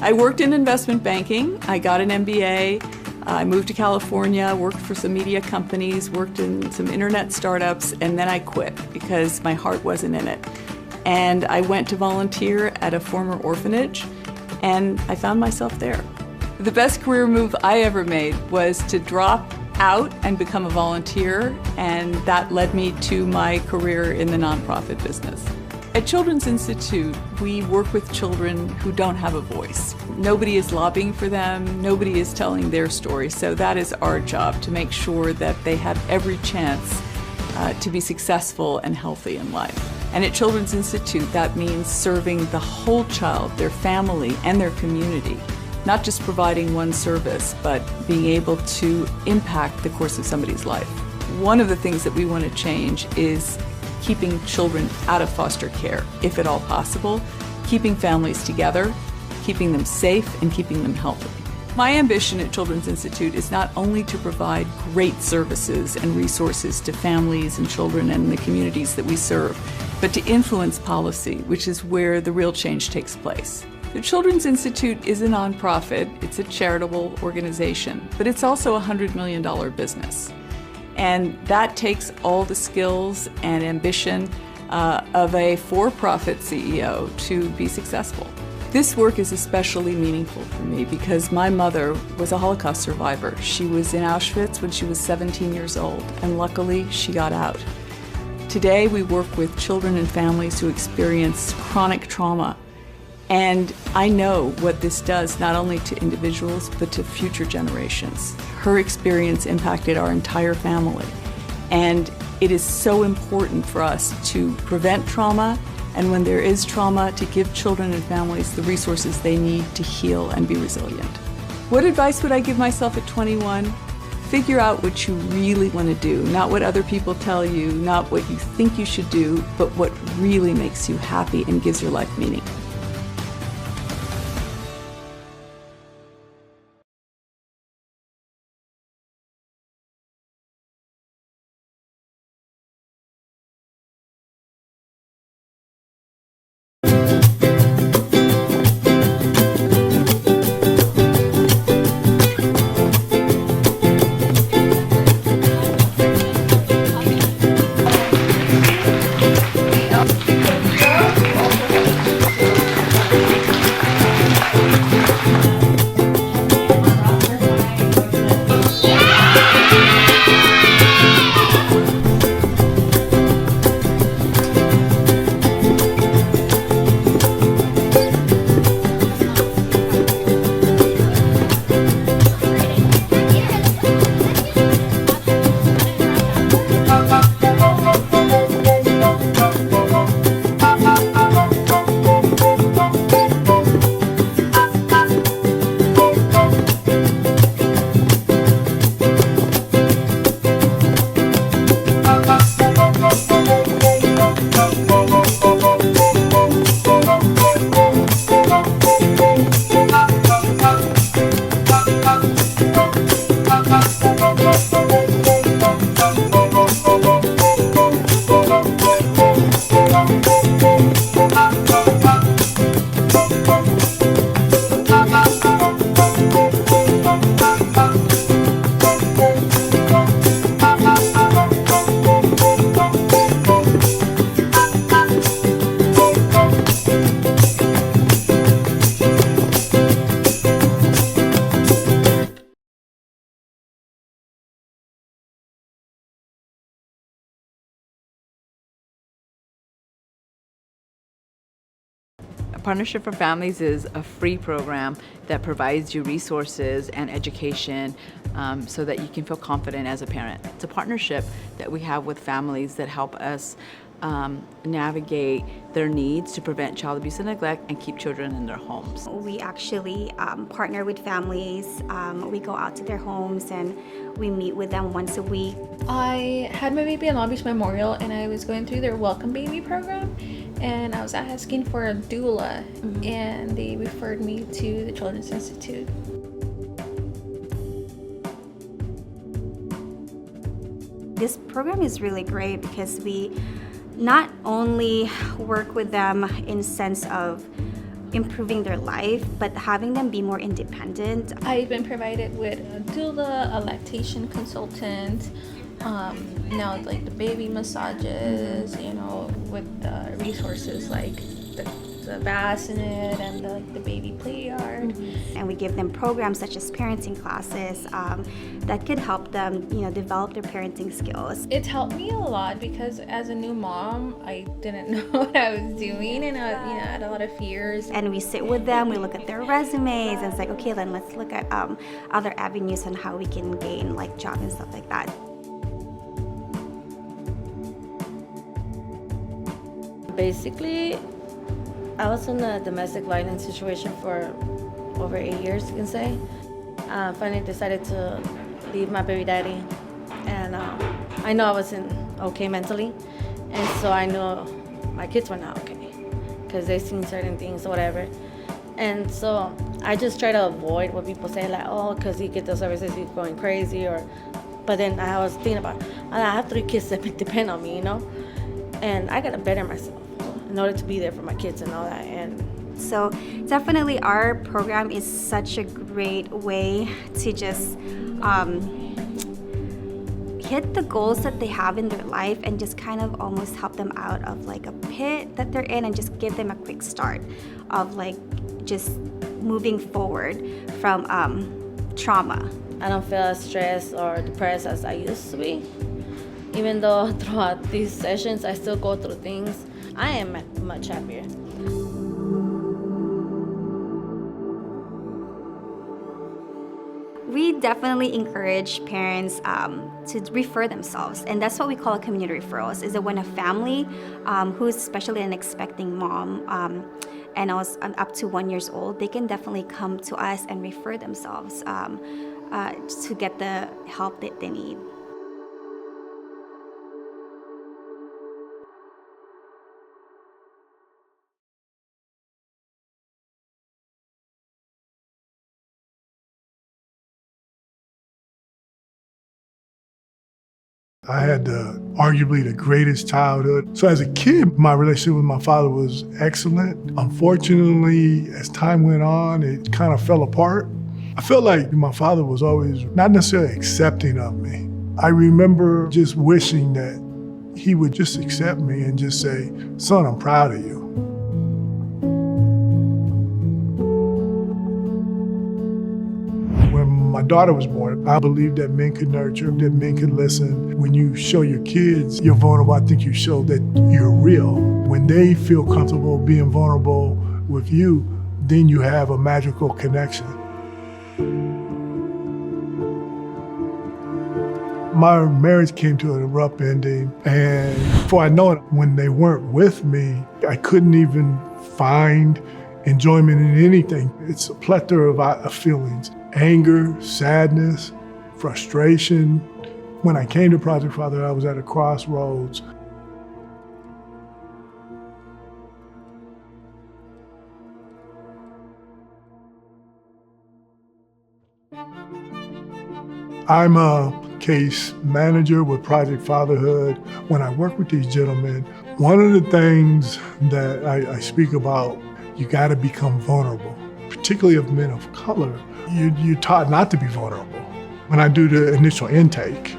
I worked in investment banking. I got an MBA. I moved to California, worked for some media companies, worked in some internet startups, and then I quit because my heart wasn't in it. And I went to volunteer at a former orphanage, and I found myself there. The best career move I ever made was to drop out and become a volunteer, and that led me to my career in the nonprofit business. At Children's Institute, we work with children who don't have a voice. Nobody is lobbying for them, nobody is telling their story, so that is our job, to make sure that they have every chance to be successful and healthy in life. And at Children's Institute, that means serving the whole child, their family, and their community. Not just providing one service, but being able to impact the course of somebody's life. One of the things that we want to change is keeping children out of foster care, if at all possible, keeping families together, keeping them safe, and keeping them healthy. My ambition at Children's Institute is not only to provide great services and resources to families and children and the communities that we serve, but to influence policy, which is where the real change takes place. The Children's Institute is a nonprofit, it's a charitable organization, but it's also a $100 million business. And that takes all the skills and ambition of a for-profit CEO to be successful. This work is especially meaningful for me because my mother was a Holocaust survivor. She was in Auschwitz when she was 17 years old, and luckily she got out. Today we work with children and families who experience chronic trauma. And I know what this does not only to individuals, but to future generations. Her experience impacted our entire family. And it is so important for us to prevent trauma, and when there is trauma, to give children and families the resources they need to heal and be resilient. What advice would I give myself at 21? Figure out what you really want to do, not what other people tell you, not what you think you should do, but what really makes you happy and gives your life meaning. Partnership for Families is a free program that provides you resources and education so that you can feel confident as a parent. It's a partnership that we have with families that help us navigate their needs to prevent child abuse and neglect and keep children in their homes. We actually partner with families. We go out to their homes and we meet with them once a week. I had my baby at Long Beach Memorial and I was going through their Welcome Baby program and I was asking for a doula and they referred me to the Children's Institute. This program is really great because we not only work with them in sense of improving their life, but having them be more independent. I've been provided with a doula, a lactation consultant, now like the baby massages, with resources like the bassinet and the baby play yard. And we give them programs such as parenting classes that could help them, develop their parenting skills. It's helped me a lot because as a new mom, I didn't know what I was doing, and I had a lot of fears. And we sit with them, we look at their resumes, and it's like, okay, then let's look at other avenues on how we can gain like jobs and stuff like that. Basically, I was in a domestic violence situation for over 8 years, you can say. Finally decided to leave my baby daddy, and I know I wasn't okay mentally, and so I know my kids were not okay because they seen certain things or whatever, and so I just try to avoid what people say, like, oh, because he gets those services, he's going crazy, but then I was thinking about, I have 3 kids that depend on me, and I gotta better myself in order to be there for my kids and all that. And so definitely our program is such a great way to just hit the goals that they have in their life and just kind of almost help them out of like a pit that they're in and just give them a quick start of like just moving forward from trauma. I don't feel as stressed or depressed as I used to be. Even though throughout these sessions I still go through things, I am much happier. We definitely encourage parents to refer themselves, and that's what we call a community referrals. Is that when a family who's especially an expecting mom and also up to 1 year old, they can definitely come to us and refer themselves to get the help that they need. I had arguably the greatest childhood. So as a kid, my relationship with my father was excellent. Unfortunately, as time went on, it kind of fell apart. I felt like my father was always not necessarily accepting of me. I remember just wishing that he would just accept me and just say, son, I'm proud of you. My daughter was born. I believe that men could nurture, that men could listen. When you show your kids you're vulnerable, I think you show that you're real. When they feel comfortable being vulnerable with you, then you have a magical connection. My marriage came to an abrupt ending, and before I know it, when they weren't with me, I couldn't even find enjoyment in anything. It's a plethora of feelings. Anger, sadness, frustration. When I came to Project Father, I was at a crossroads. I'm a case manager with Project Fatherhood. When I work with these gentlemen, one of the things that I speak about, you gotta become vulnerable, particularly of men of color. You're taught not to be vulnerable. When I do the initial intake,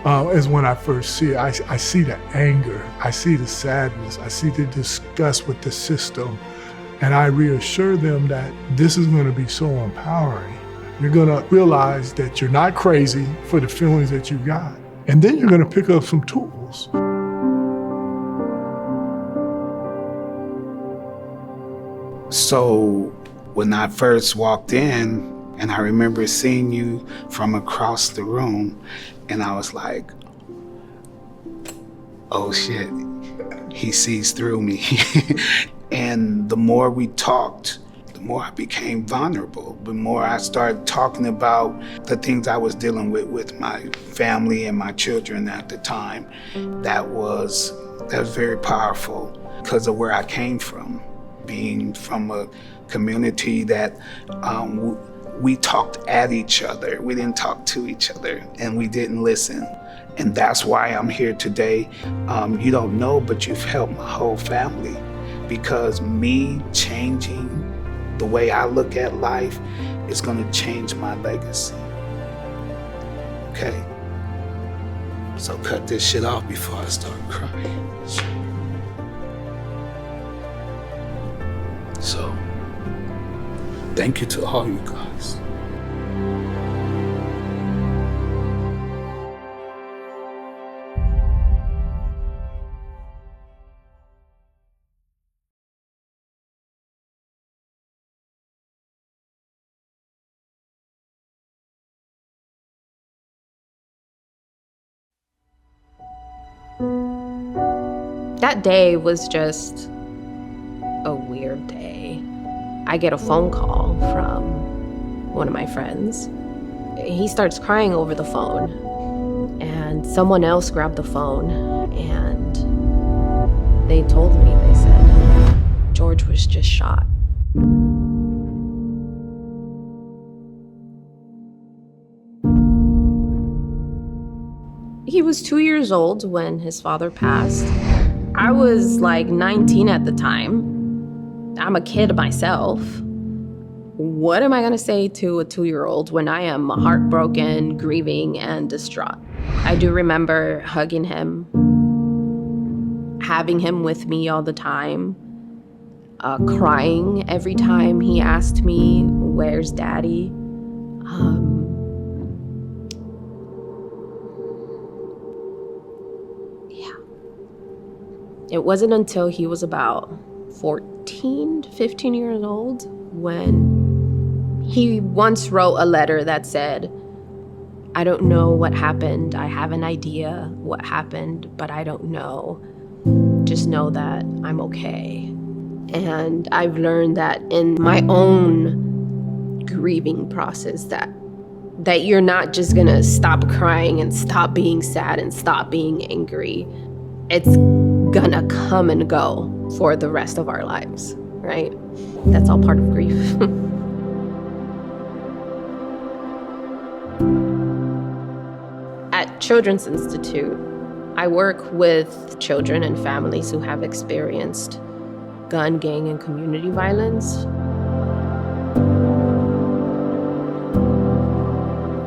is when I first see it. I see the anger, I see the sadness, I see the disgust with the system, and I reassure them that this is gonna be so empowering. You're gonna realize that you're not crazy for the feelings that you got, and then you're gonna pick up some tools. So when I first walked in, and I remember seeing you from across the room, and I was like, oh shit, he sees through me. And the more we talked, the more I became vulnerable. The more I started talking about the things I was dealing with my family and my children at the time. That was very powerful because of where I came from, being from a community that we talked at each other. We didn't talk to each other, and we didn't listen. And that's why I'm here today. You don't know, but you've helped my whole family, because me changing the way I look at life is going to change my legacy. Okay? So cut this shit off before I start crying. So, thank you to all you guys. That day was just a weird day. I get a phone call from one of my friends. He starts crying over the phone, and someone else grabbed the phone, and they told me, they said, George was just shot. He was 2 years old when his father passed. I was like 19 at the time. I'm a kid myself. What am I gonna say to a 2-year-old when I am heartbroken, grieving, and distraught? I do remember hugging him, having him with me all the time, crying every time he asked me, "Where's Daddy?" It wasn't until he was about 14, 15 years old when he once wrote a letter that said, "I don't know what happened. I have an idea what happened, but I don't know. Just know that I'm okay." And I've learned that in my own grieving process that you're not just gonna stop crying and stop being sad and stop being angry. It's gonna come and go for the rest of our lives, right? That's all part of grief. At Children's Institute, I work with children and families who have experienced gun, gang, and community violence.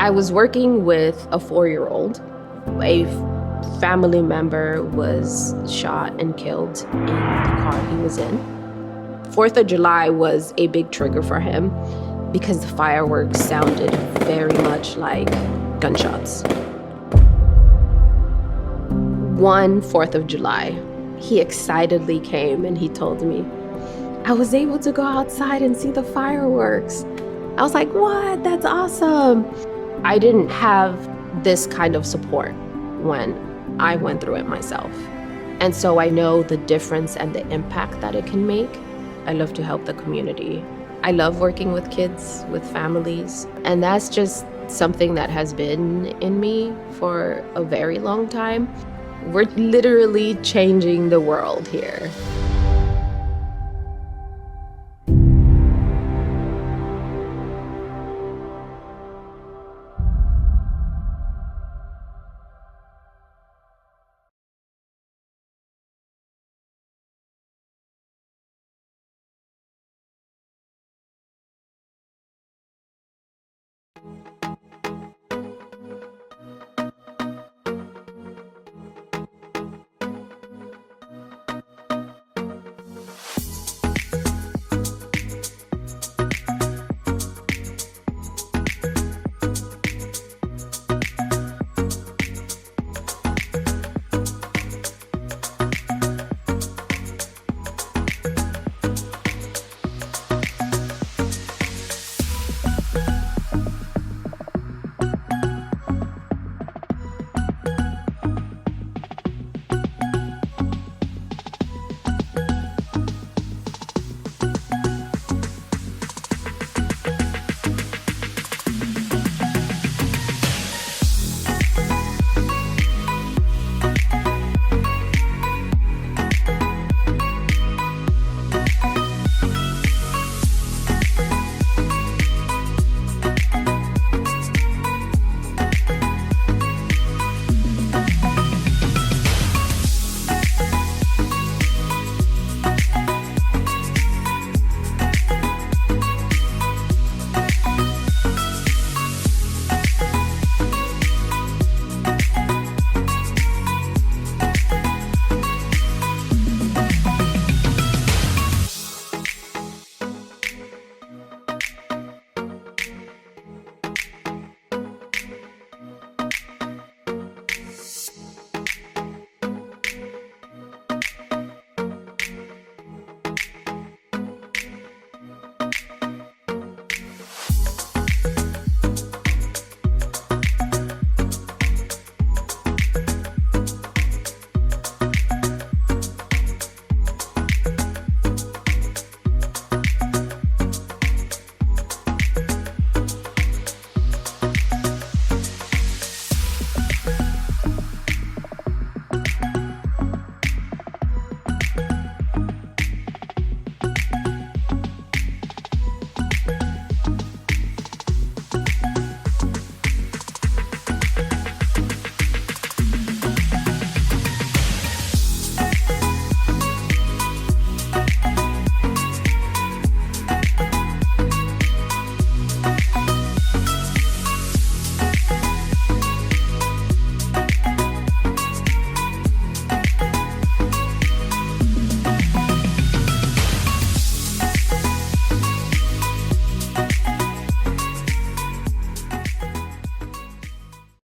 I was working with a 4-year-old. A family member was shot and killed in the car he was in. 4th of July was a big trigger for him because the fireworks sounded very much like gunshots. One 4th of July, he excitedly came and he told me, "I was able to go outside and see the fireworks." I was like, "What? That's awesome." I didn't have this kind of support when I went through it myself. And so I know the difference and the impact that it can make. I love to help the community. I love working with kids, with families, and that's just something that has been in me for a very long time. We're literally changing the world here.